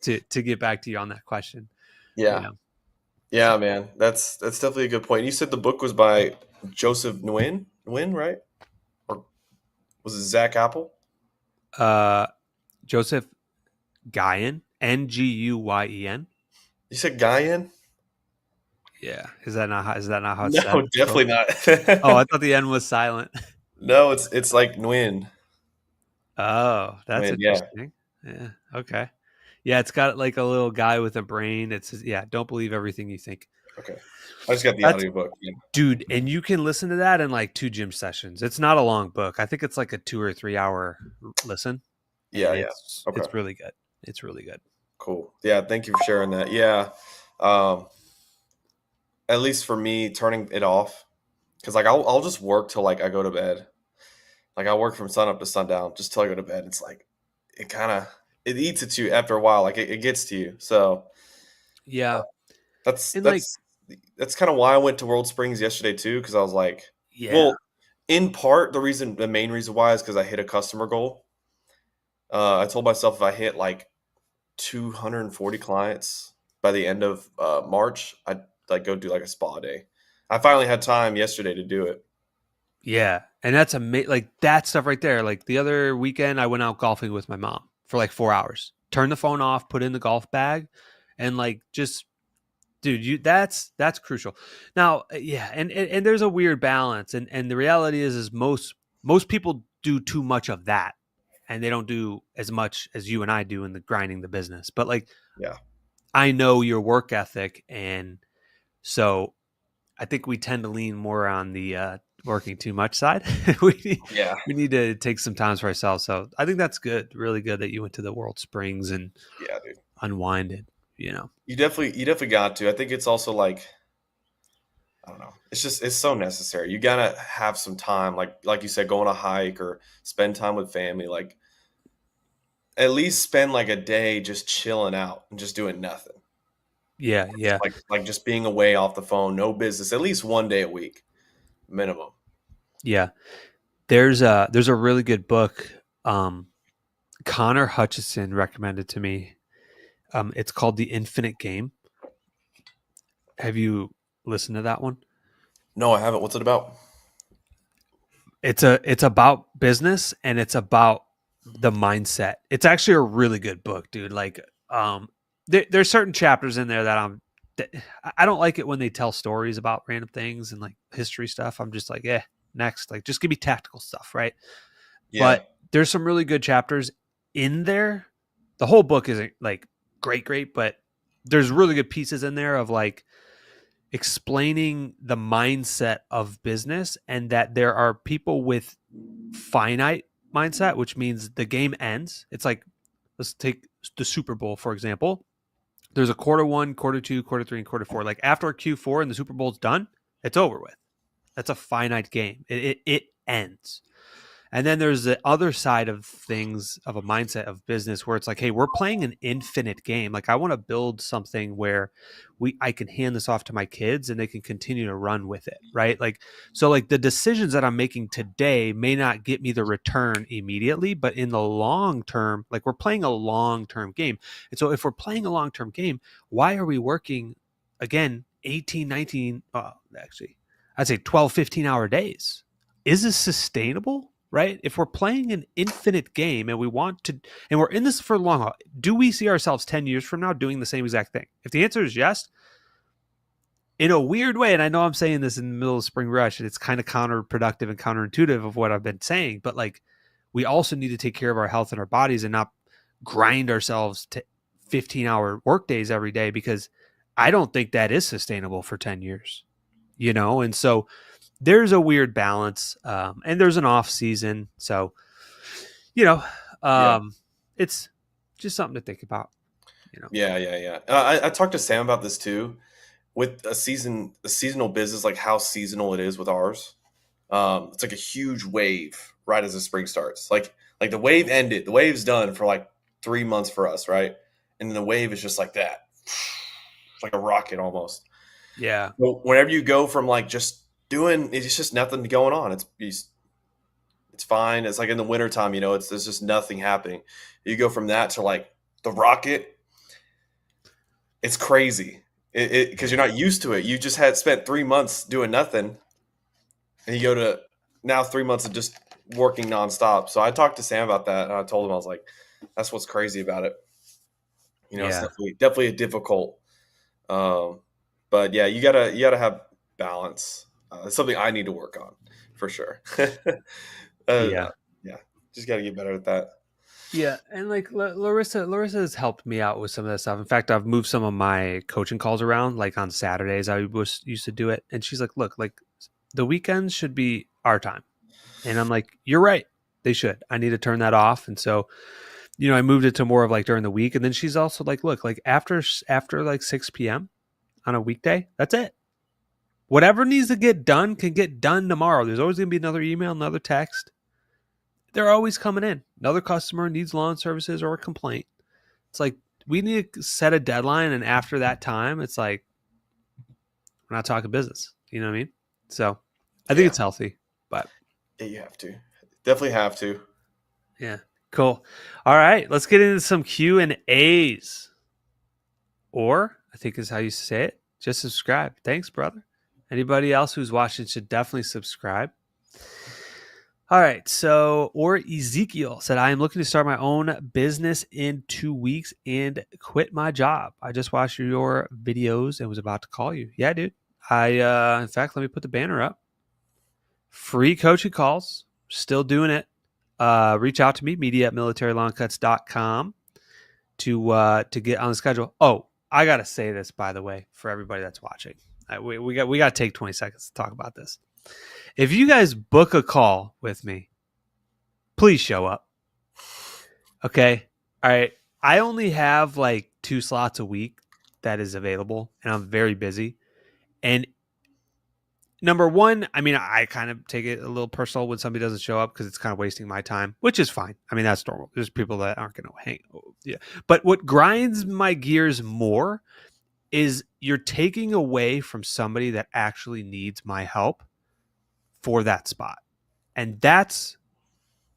to get back to you on that question. You Yeah. know, Yeah, so man. That's definitely a good point. You said the book was by Joseph Nguyen, right? Or was it Zach Apple? uh Joseph Guyen, Nguyen. You said Guyan? Yeah. Is that not how it's No, said? definitely not. Oh, I thought the N was silent. No, it's like Nguyen. Oh, that's Nguyen, yeah. interesting. Yeah. Okay. Yeah, it's got like a little guy with a brain. It's yeah. Don't believe everything you think. Okay. I just got the That's audiobook. Yeah. dude, and you can listen to that in like 2 gym sessions. It's not a long book. I think it's like a 2 or 3 hour listen, Yeah, and yeah. Okay. it's really good. It's really good. Cool. Yeah, thank you for sharing that. Yeah. Um, at least for me, turning it off, because like I'll just work till like I go to bed. Like I work from sun up to sundown just till I go to bed. It's like it kind of it eats at you after a while. Like it gets to you. So Yeah, that's and like that's that's kind of why I went to World Springs yesterday too. Because I was like, yeah, well, in part the main reason why is because I hit a customer goal. I told myself if I hit like 240 clients by the end of March, I'd like go do like a spa day. I finally had time yesterday to do it. yeah, and that's amazing. Like that stuff right there. Like the other weekend, I went out golfing with my mom for like 4 hours. Turn the phone off, put in the golf bag, and like just dude, you that's crucial. Now, yeah, and there's a weird balance, and the reality is most people do too much of that, and they don't do as much as you and I do in the grinding the business. But like, Yeah. I know your work ethic, and so I think we tend to lean more on the working too much side. Yeah. We need to take some time for ourselves. So I think that's good, really good that you went to the World Springs and Yeah, dude. unwinded. You know, You definitely got to. I think it's also like I don't know. It's so necessary. You gotta have some time, like you said, go on a hike or spend time with family. Like at least spend like a day just chilling out and just doing nothing. yeah, yeah, Like just being away off the phone, no business. At least one day a week, minimum. yeah. There's a really good book. Connor Hutchison recommended to me. It's called The Infinite Game. Have you listened to that one? No, I haven't. What's it about? It's about business and it's about the mindset. It's actually a really good book, dude. Like, there's certain chapters in there that I don't like it when they tell stories about random things and like history stuff. I'm just like, next. Like, just give me tactical stuff, right? Yeah. But there's some really good chapters in there. The whole book isn't like great, but there's really good pieces in there of like explaining the mindset of business and that there are people with finite mindset, which means the game ends. It's like, let's take the Super Bowl, for example. There's a quarter one, quarter two, quarter three, and quarter four. Like after Q4 and the Super Bowl's done, it's over with. That's a finite game. It ends. And then there's the other side of things of a mindset of business where it's like, hey, we're playing an infinite game. Like I want to build something where I can hand this off to my kids and they can continue to run with it. Right. Like, so like the decisions that I'm making today may not get me the return immediately, but in the long term, like we're playing a long-term game. And so if we're playing a long-term game, why are we working again, 18, 19, actually, I'd say 12, 15-hour days? Is this sustainable? Right? If we're playing an infinite game and we want to, and we're in this for a long haul, do we see ourselves 10 years from now doing the same exact thing? If the answer is yes, in a weird way, and I know I'm saying this in the middle of spring rush, and it's kind of counterproductive and counterintuitive of what I've been saying, but like we also need to take care of our health and our bodies and not grind ourselves to 15-hour work days every day, because I don't think that is sustainable for 10 years, And so there's a weird balance, and there's an off season. So, you know, Yeah. it's just something to think about. Yeah. I talked to Sam about this too. With a seasonal business, like how seasonal it is with ours. It's like a huge wave right as the spring starts. Like the wave ended, the wave's done for like 3 months for us, right? And then the wave is just like that, it's like a rocket almost. Yeah. Well, whenever you go from like just doing, it's just nothing going on. It's fine. It's like in the wintertime, there's just nothing happening. You go from that to like the rocket. It's crazy. Because you're not used to it. You just had spent 3 months doing nothing, and you go to now 3 months of just working nonstop. So I talked to Sam about that, and I told him, I was like, "That's what's crazy about it." It's Yeah. definitely a difficult. But yeah, you gotta have balance. It's something I need to work on for sure. Yeah. Yeah, just gotta get better at that. Yeah, and like Larissa has helped me out with some of that stuff. In fact, I've moved some of my coaching calls around. Like on Saturdays, I was used to do it, and she's like, "Look, like the weekends should be our time," and I'm like, "You're right, they should. I need to turn that off." And so, I moved it to more of like during the week. And then she's also like, "Look, like after like 6 p.m. on a weekday, that's it. Whatever needs to get done can get done tomorrow. There's always gonna be another email, another text. They're always coming in. Another customer needs lawn services or a complaint. It's like we need to set a deadline, and after that time, it's like we're not talking business. You know what I mean? So I think Yeah, it's healthy, but yeah, you have to. Definitely have to. yeah, cool. All right, let's get into some Q&As, or I think is how you say it. Just subscribe. Thanks, brother. Anybody else who's watching should definitely subscribe. All right. So, or Ezekiel said, I am looking to start my own business in 2 weeks and quit my job. I just watched your videos and was about to call you. Yeah, dude. In fact, let me put the banner up. Free coaching calls. Still doing it. Reach out to me, media@militarylawncuts.com to get on the schedule. Oh, I got to say this, by the way, for everybody that's watching. We got to take 20 seconds to talk about this. If you guys book a call with me, please show up. Okay. All right. I only have like 2 slots a week that is available, and I'm very busy. And number one, I mean, I kind of take it a little personal when somebody doesn't show up because it's kind of wasting my time, which is fine. I mean, that's normal. There's people that aren't going to hang. Yeah. But what grinds my gears more is you're taking away from somebody that actually needs my help for that spot. And that's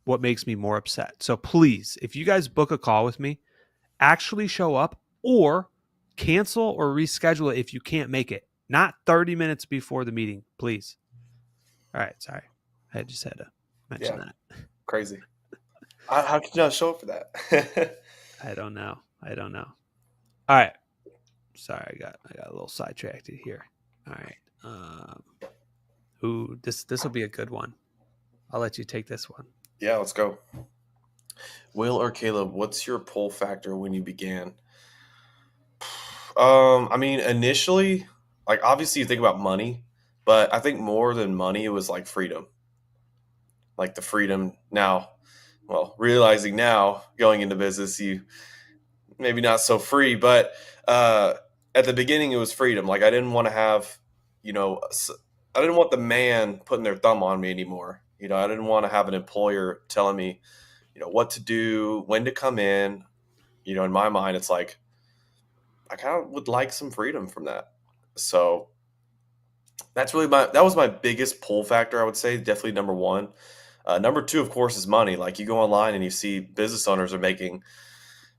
what makes me more upset. So please, if you guys book a call with me, actually show up or cancel or reschedule it if you can't make it. Not 30 minutes before the meeting, please. All right, sorry. I just had to mention Yeah, that. crazy. How could you not show up for that? I don't know. All right. Sorry, I got a little sidetracked here. All right. This will be a good one. I'll let you take this one. Yeah, let's go. Will or Caleb, what's your pull factor when you began? I mean, initially, like obviously you think about money, but I think more than money, it was like freedom. Like the freedom now, well, realizing now going into business, you maybe not so free, but at the beginning it was freedom. Like I didn't want to have, I didn't want the man putting their thumb on me anymore. I didn't want to have an employer telling me, what to do, when to come in. In my mind, it's like I kind of would like some freedom from that. So that was my biggest pull factor. I would say definitely number one. Number two, of course, is money. Like you go online and you see business owners are making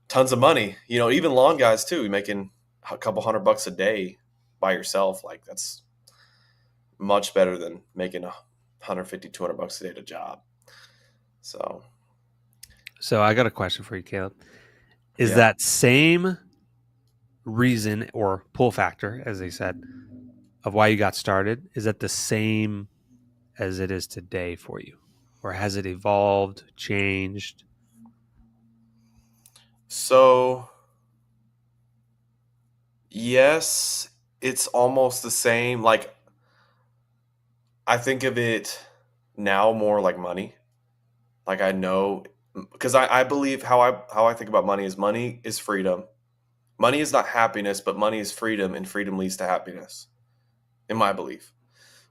tons of money. Even lawn guys too, making a couple $100 a day by yourself. Like that's much better than making 150, $200 a day at a job. So I got a question for you, Caleb. Is Yeah. that same reason or pull factor, as they said, of why you got started, is that the same as it is today for you? Or has it evolved, changed? So, yes, it's almost the same. Like, I think of it now more like money. Like, I know because I believe how I think about money is freedom. Money is not happiness, but money is freedom, and freedom leads to happiness, in my belief.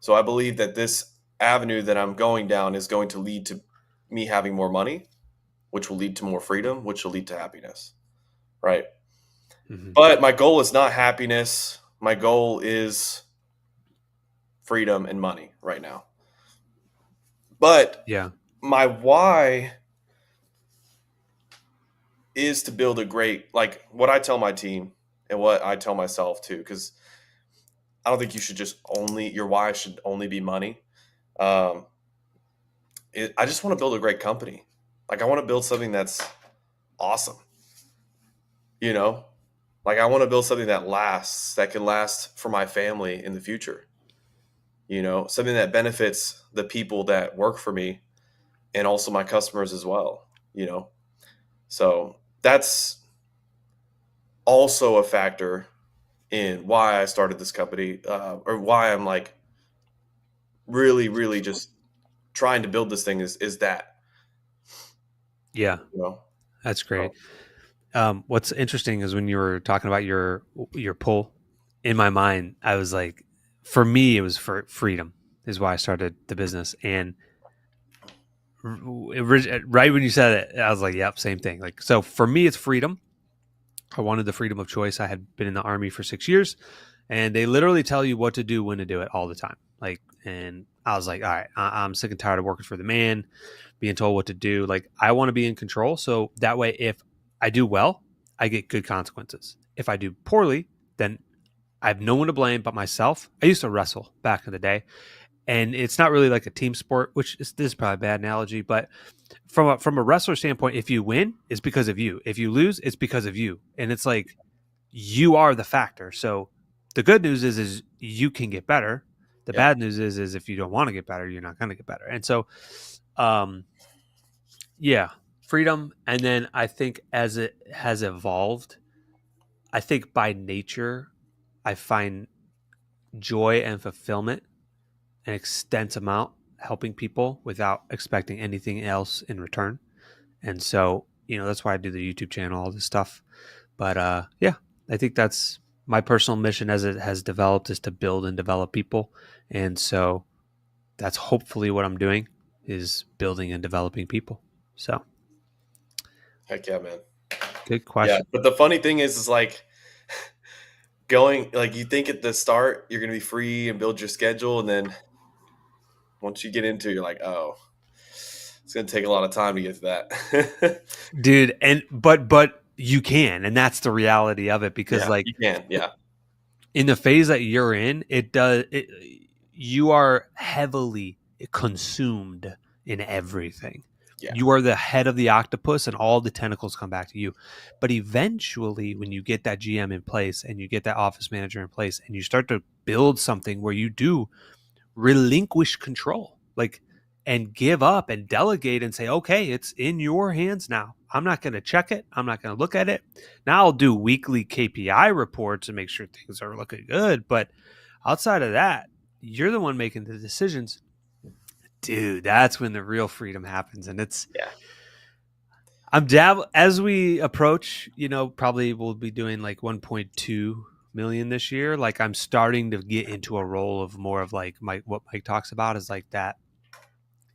So I believe that this avenue that I'm going down is going to lead to me having more money, which will lead to more freedom, which will lead to happiness. Right. Mm-hmm. But my goal is not happiness. My goal is freedom and money right now. But Yeah. my why is to build a great, like what I tell my team and what I tell myself too, because I don't think you should just only, your why should only be money. Um, I just want to build a great company. Like I want to build something that's awesome, you know? Like I want to build something that lasts, that can last for my family in the future, something that benefits the people that work for me and also my customers as well, you know? So that's also a factor in why I started this company, or why I'm like really, really just trying to build this thing is that, Yeah. you know? That's great. So, What's interesting is when you were talking about your pull, in my mind, I was like, for me, it was for freedom is why I started the business. And right when you said it, I was like, yep, same thing. Like, so for me, it's freedom. I wanted the freedom of choice. I had been in the Army for 6 years, and they literally tell you what to do, when to do it all the time. Like, and I was like, all right, I'm sick and tired of working for the man, being told what to do. Like, I want to be in control. So that way, if I do well, I get good consequences. If I do poorly, then I have no one to blame but myself. I used to wrestle back in the day, and it's not really like a team sport, which this is probably a bad analogy, but from a wrestler standpoint, if you win, it's because of you. If you lose, it's because of you. And it's like you are the factor. So the good news is you can get better. The yeah. bad news is if you don't want to get better, you're not going to get better. And so, um, yeah, freedom. And then I think as it has evolved, I think by nature, I find joy and fulfillment an extensive amount helping people without expecting anything else in return. And so, that's why I do the YouTube channel, all this stuff. But yeah, I think that's my personal mission as it has developed, is to build and develop people. And so that's hopefully what I'm doing, is building and developing people. So Heck yeah, man. good Yeah. question. But the funny thing is like going, like you think at the start, you're going to be free and build your schedule. And then once you get into it, you're like, oh, it's going to take a lot of time to get to that. Dude, but you can, and that's the reality of it, because Yeah, like you can. Yeah. in the phase that you're in, you are heavily consumed in everything. Yeah. You are the head of the octopus, and all the tentacles come back to you. But eventually, when you get that GM in place and you get that office manager in place and you start to build something where you do relinquish control, like, and give up and delegate and say, okay, it's in your hands now. I'm not going to check it. I'm not going to look at it. Now I'll do weekly KPI reports and make sure things are looking good. But outside of that, you're the one making the decisions. Dude, that's when the real freedom happens. And Yeah. as we approach, probably we'll be doing like 1.2 million this year. Like, I'm starting to get into a role of more of like what Mike talks about is like that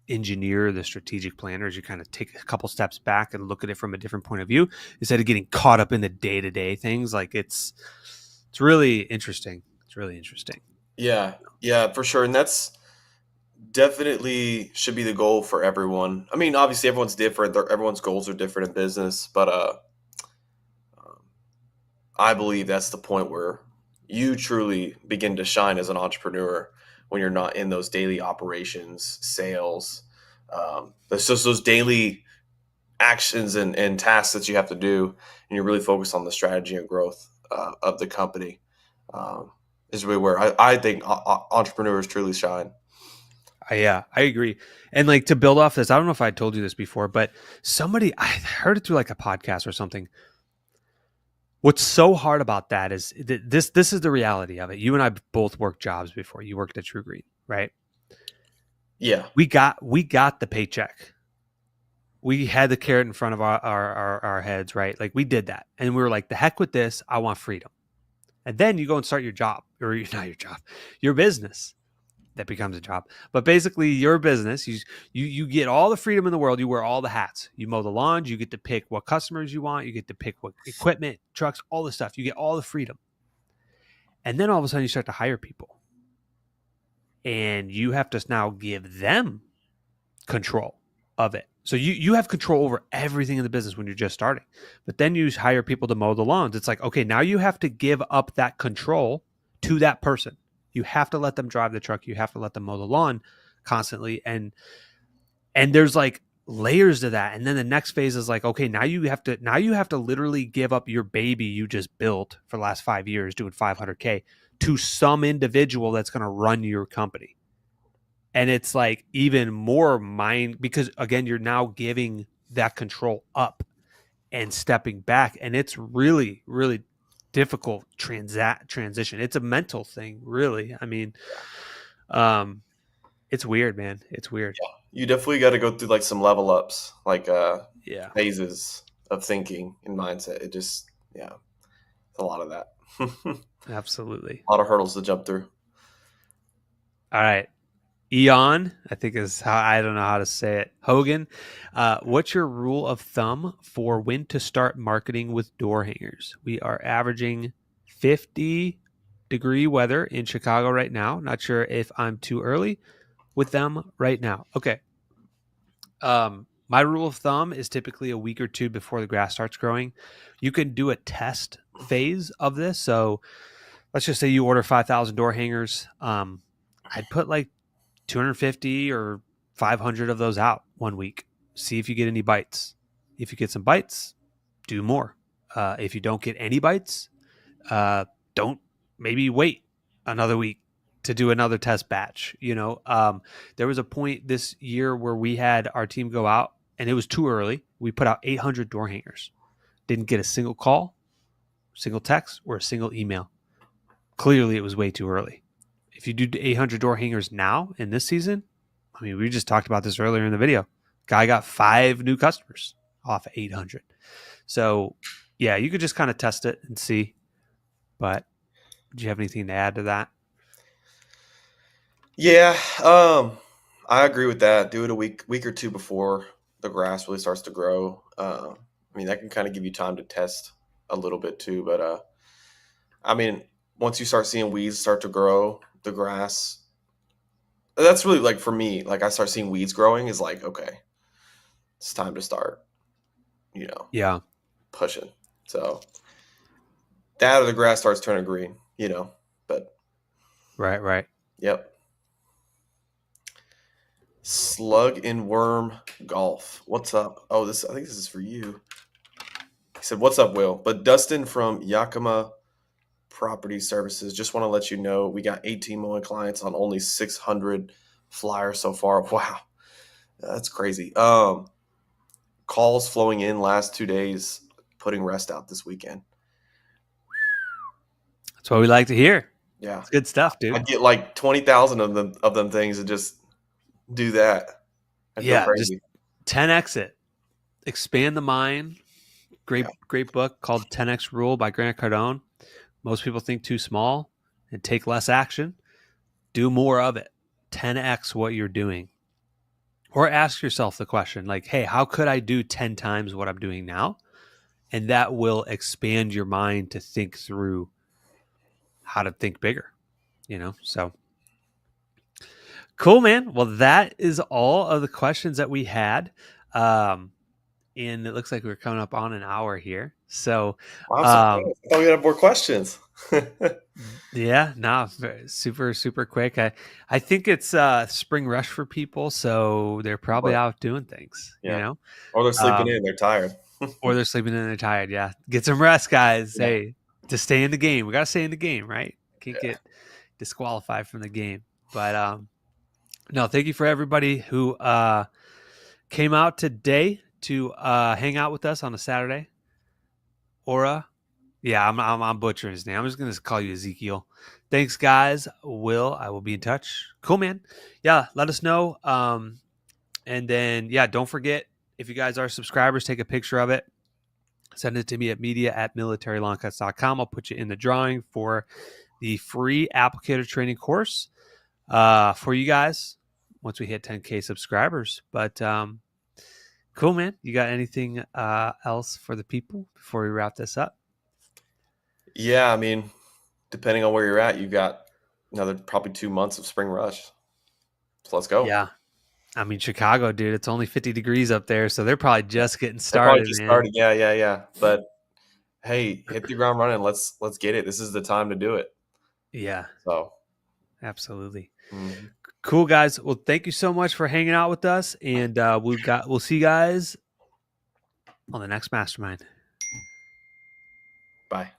engineer, the strategic planners. You kind of take a couple steps back and look at it from a different point of view instead of getting caught up in the day-to-day things. Like, it's really interesting. It's really interesting. Yeah. Yeah, for sure. And that's definitely should be the goal for everyone. I mean, obviously everyone's different. Everyone's goals are different in business, but um, I believe that's the point where you truly begin to shine as an entrepreneur when you're not in those daily operations, sales, it's just those daily actions and tasks that you have to do, and you're really focused on the strategy and growth of the company. Um, is really where I think entrepreneurs truly shine. Yeah, I agree. And like to build off this, I don't know if I told you this before, but I heard it through like a podcast or something. What's so hard about that is this is the reality of it. You and I both worked jobs before. You worked at True Green, right? Yeah. We got the paycheck. We had the carrot in front of our heads, right? Like we did that. And we were like, the heck with this. I want freedom. And then you go and start your job, or not your job, your business. That becomes a job. But basically, your business, you get all the freedom in the world. You wear all the hats. You mow the lawns. You get to pick what customers you want. You get to pick what equipment, trucks, all the stuff. You get all the freedom. And then all of a sudden, you start to hire people, and you have to now give them control of it. So you have control over everything in the business when you're just starting. But then you hire people to mow the lawns. It's like, okay, now you have to give up that control to that person. You have to let them drive the truck. You have to let them mow the lawn constantly. And there's like layers to that. And then the next phase is like, okay, now you have to literally give up your baby you just built for the last 5 years doing 500K to some individual that's going to run your company. And it's like even more mind, because again, you're now giving that control up and stepping back. And it's really, really difficult transition. It's a mental thing, really. I mean, it's weird, man. It's weird. You definitely got to go through like some level ups, like Yeah, phases of thinking and mindset. It just, yeah, it's a lot of that. A absolutely. lot of hurdles to jump through. All right. Eon, I think is how, I don't know how to say it. Hogan, what's your rule of thumb for when to start marketing with door hangers? We are averaging 50-degree weather in Chicago right now. Not sure if I'm too early with them right now. Okay. My rule of thumb is typically a week or two before the grass starts growing. You can do a test phase of this. So let's just say you order 5,000 door hangers. I'd put like 250 or 500 of those out one week. See if you get any bites. If you get some bites, do more. If you don't get any bites, don't maybe wait another week to do another test batch. There was a point this year where we had our team go out and it was too early. We put out 800 door hangers. Didn't get a single call, single text, or a single email. Clearly, it was way too early. If you do 800 door hangers now in this season, I mean, we just talked about this earlier in the video. Guy got 5 new customers off of 800. So, yeah, you could just kind of test it and see. But do you have anything to add to that? Yeah, I agree with that. Do it a week or two before the grass really starts to grow. I mean, that can kind of give you time to test a little bit too. But I mean, once you start seeing weeds start to grow, the grass, that's really like for me. Like I start seeing weeds growing is like okay, it's time to start. You know, Yeah. pushing. So that or the grass starts turning green. But Right, right. yep. Slug and Worm Golf. What's up? Oh, I think this is for you. He said, "What's up, Will?" But Dustin from Yakima Property Services just want to let you know we got 18 mowing clients on only 600 flyers so far. Wow, that's crazy. Calls flowing in last 2 days, putting rest out this weekend. That's what we like to hear. Yeah, It's good stuff, I dude. get like 20,000 of them things and just do that. I go Yeah, just crazy. 10x it. Expand the mind. Yeah. Great book called 10x Rule by Grant Cardone. Most people think too small and take less action. Do more of it. 10x what you're doing. Or ask yourself the question like, hey, how could I do 10 times what I'm doing now? And that will expand your mind to think through how to think bigger, So cool, man. Well, that is all of the questions that we had. And it looks like we're coming up on an hour here. So, I'm surprised. I thought we had more questions. yeah, no, super, super quick. I think it's spring rush for people, so they're probably But, out doing things, yeah. Or they're sleeping in. They're tired. or they're sleeping and they're tired. Yeah, get some rest, guys. Yeah. Hey, to stay in the game, we gotta stay in the game, right? Can't Yeah. get disqualified from the game. But no, thank you for everybody who came out today to hang out with us on a Saturday. Aura. Yeah, I'm butchering his name. I'm just gonna call you Ezekiel. Thanks, guys. I will be in touch. Cool, man. Yeah, let us know. And then yeah, don't forget, if you guys are subscribers, take a picture of it. Send it to me at media@militarylawncuts.com. I'll put you in the drawing for the free applicator training course for you guys once we hit 10K subscribers. But cool, man. You got anything else for the people before we wrap this up? Yeah, I mean, depending on where you're at, you've got another probably 2 months of spring rush. So let's go. Yeah. I mean, Chicago, dude, it's only 50 degrees up there, so they're probably just getting They're probably started, just man. started. Yeah. But hey, hit the ground running. Let's get it. This is the time to do it. Yeah, So, absolutely. mhm. Cool, guys. Well, thank you so much for hanging out with us, and we'll see you guys on the next mastermind. Bye.